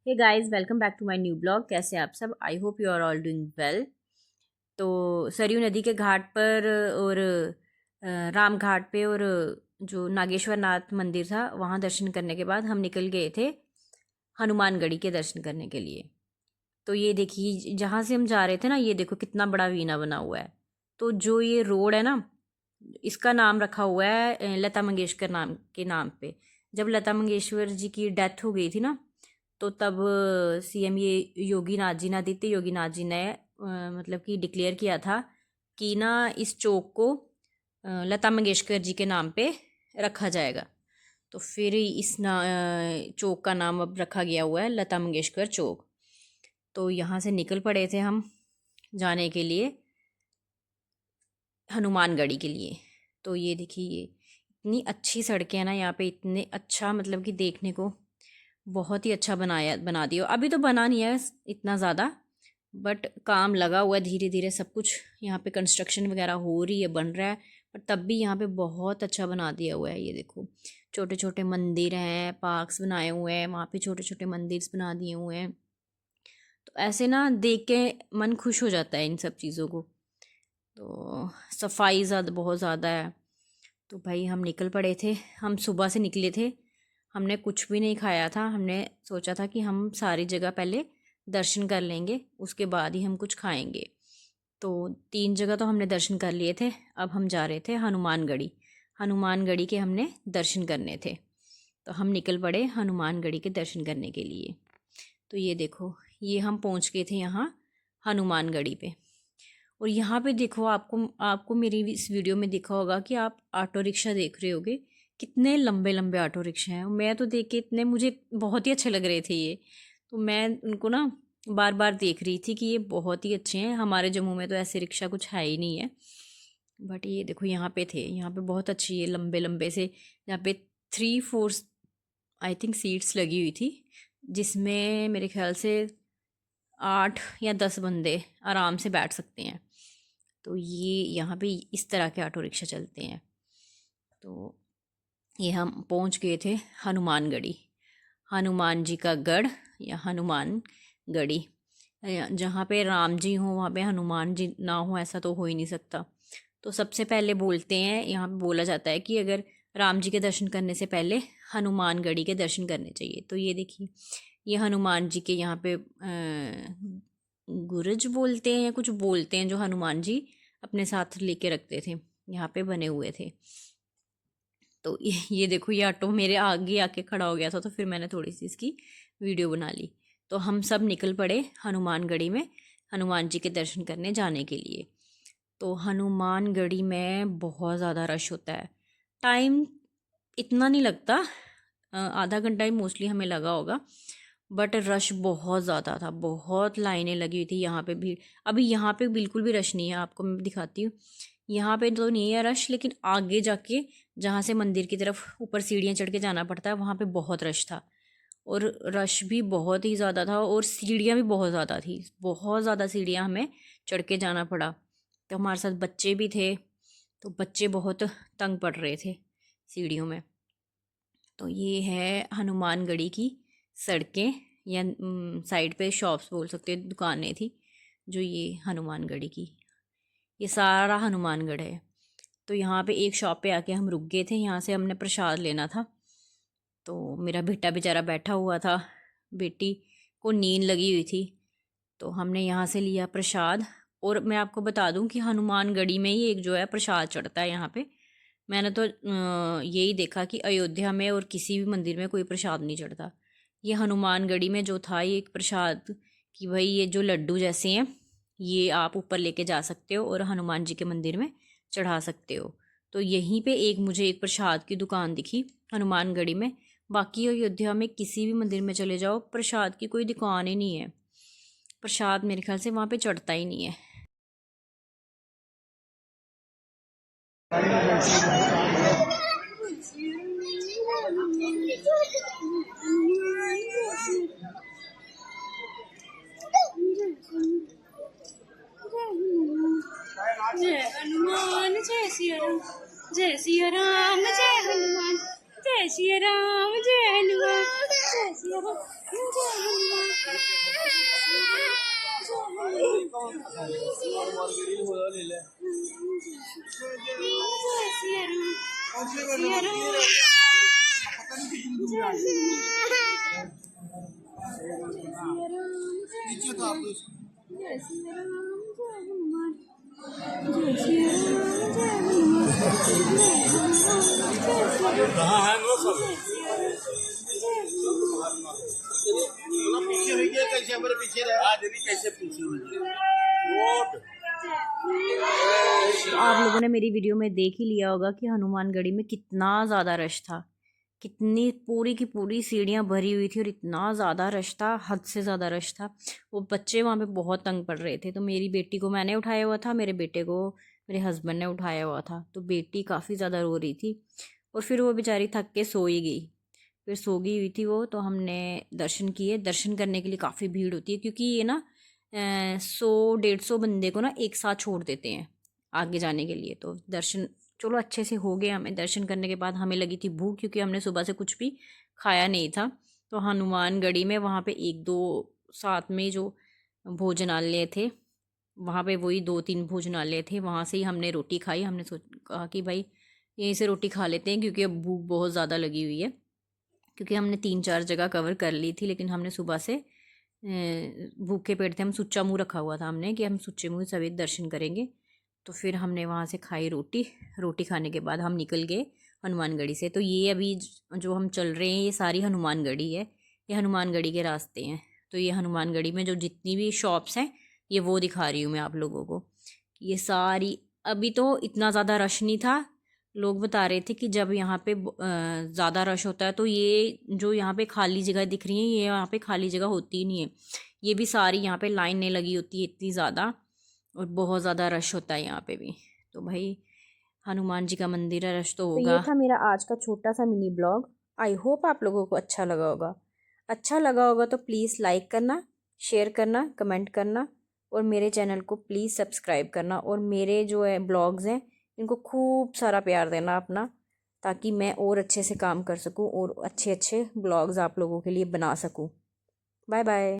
Hey guys, welcome back to my new blog. कैसे हैं आप सब? I hope you are all doing well. तो सरयू नदी के घाट पर और राम घाट पे और जो नागेश्वर नाथ मंदिर था वहाँ दर्शन करने के बाद हम निकल गए थे हनुमानगढ़ी के दर्शन करने के लिए। तो ये देखिए, जहाँ से हम जा रहे थे ना, ये देखो कितना बड़ा वीना बना हुआ है। तो जो ये रोड है ना, इसका नाम रखा हुआ है लता मंगेशकर नाम के नाम पे। जब लता मंगेशकर जी की डेथ हो गई थी ना, तो तब सीएम ये योगी नाथ जी ने, आदित्य योगी नाथ जी ने मतलब कि डिक्लेयर किया था कि ना इस चौक को लता मंगेशकर जी के नाम पे रखा जाएगा। तो फिर इस चौक का नाम अब रखा गया हुआ है लता मंगेशकर चौक। तो यहाँ से निकल पड़े थे हम जाने के लिए हनुमानगढ़ी के लिए। तो ये देखिए, ये इतनी अच्छी सड़कें हैं ना यहाँ पे, इतने अच्छा मतलब कि देखने को बहुत ही अच्छा बना दिया। अभी तो बना नहीं है इतना ज़्यादा, बट काम लगा हुआ है धीरे धीरे। सब कुछ यहाँ पे कंस्ट्रक्शन वगैरह हो रही है, बन रहा है। पर तब भी यहाँ पे बहुत अच्छा बना दिया हुआ है। ये देखो, छोटे छोटे मंदिर हैं, पार्क्स बनाए हुए हैं, वहाँ पे छोटे छोटे मंदिर बना दिए हुए हैं। तो ऐसे ना देख के मन खुश हो जाता है इन सब चीज़ों को। तो सफाई ज़्यादा बहुत ज़्यादा है। तो भाई हम निकल पड़े थे, हम सुबह से निकले थे। हमने कुछ भी नहीं खाया था। हमने सोचा था कि हम सारी जगह पहले दर्शन कर लेंगे, उसके बाद ही हम कुछ खाएंगे। तो 3 जगह तो हमने दर्शन कर लिए थे। अब हम जा रहे थे हनुमानगढ़ी। हनुमानगढ़ी के हमने दर्शन करने थे, तो हम निकल पड़े हनुमानगढ़ी के दर्शन करने के लिए। तो ये देखो, ये हम पहुंच गए थे यहाँ हनुमानगढ़ी पे। और यहाँ पे देखो, आपको आपको मेरी इस वीडियो में दिखा होगा कि आप ऑटो रिक्शा देख रहे होगे। कितने लंबे लंबे ऑटो रिक्शा हैं। मैं तो देख के इतने, मुझे बहुत ही अच्छे लग रहे थे ये। तो मैं उनको ना बार बार देख रही थी कि ये बहुत ही अच्छे हैं। हमारे जम्मू में तो ऐसे रिक्शा कुछ है ही नहीं है। बट ये देखो, यहाँ पे थे, यहाँ पे बहुत अच्छी ये लंबे लंबे से, यहाँ पे 3-4 आई थिंक सीट्स लगी हुई थी, जिसमें मेरे ख्याल से 8 या 10 बंदे आराम से बैठ सकते हैं। तो ये यहाँ पे इस तरह के ऑटो रिक्शा चलते हैं। तो ये हम पहुँच गए थे हनुमानगढ़ी, हनुमान जी का गढ़ या हनुमानगढ़ी। जहाँ पे राम जी हों वहाँ पे हनुमान जी ना हो, ऐसा तो हो ही नहीं सकता। तो सबसे पहले बोलते हैं, यहाँ पे बोला जाता है कि अगर राम जी के दर्शन करने से पहले हनुमानगढ़ी के दर्शन करने चाहिए। तो ये देखिए, ये हनुमान जी के यहाँ पे गुरज बोलते हैं या कुछ बोलते हैं, जो हनुमान जी अपने साथ लेके रखते थे, यहाँ पे बने हुए थे। तो ये देखो, ये ऑटो मेरे आगे आके खड़ा हो गया था, तो फिर मैंने थोड़ी सी इसकी वीडियो बना ली। तो हम सब निकल पड़े हनुमानगढ़ी में हनुमान जी के दर्शन करने जाने के लिए। तो हनुमानगढ़ी में बहुत ज़्यादा रश होता है। टाइम इतना नहीं लगता, आधा घंटा ही मोस्टली हमें लगा होगा। बट रश बहुत ज़्यादा था, बहुत लाइनें लगी हुई थी यहाँ पे भी। अभी यहाँ पे बिल्कुल भी रश नहीं है, आपको मैं दिखाती हूँ। यहाँ पे तो नहीं है रश, लेकिन आगे जाके जहाँ से मंदिर की तरफ ऊपर सीढ़ियाँ चढ़ के जाना पड़ता है, वहाँ पे बहुत रश था। और रश भी बहुत ही ज़्यादा था, और सीढ़ियाँ भी बहुत ज़्यादा थी, बहुत ज़्यादा सीढ़ियाँ हमें चढ़ के जाना पड़ा। तो हमारे साथ बच्चे भी थे, तो बच्चे बहुत तंग पड़ रहे थे सीढ़ियों में। तो ये है हनुमानगढ़ी की सड़कें, या साइड पे शॉप्स बोल सकते हैं, दुकानें थी जो ये हनुमानगढ़ी की। ये सारा हनुमानगढ़ है। तो यहाँ पे एक शॉप पे आके हम रुक गए थे, यहाँ से हमने प्रसाद लेना था। तो मेरा बेटा बेचारा बैठा हुआ था, बेटी को नींद लगी हुई थी, तो हमने यहाँ से लिया प्रसाद। और मैं आपको बता दूं कि हनुमानगढ़ी में ही एक जो है प्रसाद चढ़ता है यहाँ पे। मैंने तो यही देखा कि अयोध्या में और किसी भी मंदिर में कोई प्रसाद नहीं चढ़ता। ये हनुमानगढ़ी में जो था, ये एक प्रसाद कि भाई ये जो लड्डू जैसे हैं, ये आप ऊपर लेके जा सकते हो और हनुमान जी के मंदिर में चढ़ा सकते हो। तो यहीं पे मुझे एक प्रसाद की दुकान दिखी हनुमानगढ़ी में। बाकी अयोध्या में किसी भी मंदिर में चले जाओ, प्रसाद की कोई दुकान ही नहीं है। प्रसाद मेरे ख्याल से वहाँ पे चढ़ता ही नहीं है। जय हनुमान जय सिया राम, जय सिया राम जय हनुमान, जय सिया राम जय हनुमान, जय सिया राम जय हनुमान। नीचे उतार दो इसको। कहाँ है वो सब? पीछे हुई है, कैसे हमारे पीछे रहे? आज नहीं, कैसे पीछे हुई है? तो आप लोगों ने मेरी वीडियो में देख ही लिया होगा कि हनुमानगढ़ी में कितना ज़्यादा रश था, कितनी पूरी की पूरी सीढ़ियाँ भरी हुई थी और इतना ज़्यादा रश था, हद से ज़्यादा रश था। वो बच्चे वहाँ पे बहुत तंग पड़ रहे थे। तो मेरी बेटी को मैंने उठाया हुआ था, मेरे बेटे को मेरे हस्बैंड ने उठाया हुआ था। तो बेटी काफ़ी ज़्यादा रो रही थी और फिर वो बेचारी थक के सो ही गई। फिर सो गई हुई थी वो। तो हमने दर्शन किए। दर्शन करने के लिए काफ़ी भीड़ होती है, क्योंकि ये ना 100-150 बंदे को ना एक साथ छोड़ देते हैं आगे जाने के लिए। तो दर्शन चलो अच्छे से हो गए। हमें दर्शन करने के बाद हमें लगी थी भूख, क्योंकि हमने सुबह से कुछ भी खाया नहीं था। तो हनुमानगढ़ी में वहाँ पे 1-2 साथ में जो भोजनालय थे, वहाँ पे वही 2-3 भोजनालय थे, वहाँ से ही हमने रोटी खाई। हमने कहा कि भाई यहीं से रोटी खा लेते हैं, क्योंकि अब भूख बहुत ज़्यादा लगी हुई है। क्योंकि हमने 3-4 जगह कवर कर ली थी, लेकिन हमने सुबह से भूखे पेट थे। हम सुच्चा मुँह रखा हुआ था हमने कि हम सुच्चे मुँह सभी दर्शन करेंगे। तो फिर हमने वहाँ से खाई रोटी। रोटी खाने के बाद हम निकल गए हनुमानगढ़ी से। तो ये अभी जो हम चल रहे हैं, ये सारी हनुमानगढ़ी है, ये हनुमानगढ़ी के रास्ते हैं। तो ये हनुमानगढ़ी में जो जितनी भी शॉप्स हैं, ये वो दिखा रही हूँ मैं आप लोगों को। ये सारी, अभी तो इतना ज़्यादा रश नहीं था। लोग बता रहे थे कि जब यहाँ पे ज़्यादा रश होता है तो ये जो यहाँ पे खाली जगह दिख रही है, ये यहाँ पे खाली जगह होती ही नहीं है। ये भी सारी यहाँ पे लाइनें लगी होती है इतनी ज़्यादा, और बहुत ज़्यादा रश होता है यहाँ पे भी। तो भाई हनुमान जी का मंदिर है, रश तो होगा। ये था मेरा आज का छोटा सा मिनी ब्लॉग। आई होप आप लोगों को अच्छा लगा होगा। अच्छा लगा होगा तो प्लीज़ लाइक करना, शेयर करना, कमेंट करना, और मेरे चैनल को प्लीज़ सब्सक्राइब करना। और मेरे जो है ब्लॉग्स हैं, इनको खूब सारा प्यार देना अपना, ताकि मैं और अच्छे से काम कर सकूं और अच्छे अच्छे ब्लॉग्स आप लोगों के लिए बना सकूं। Bye bye.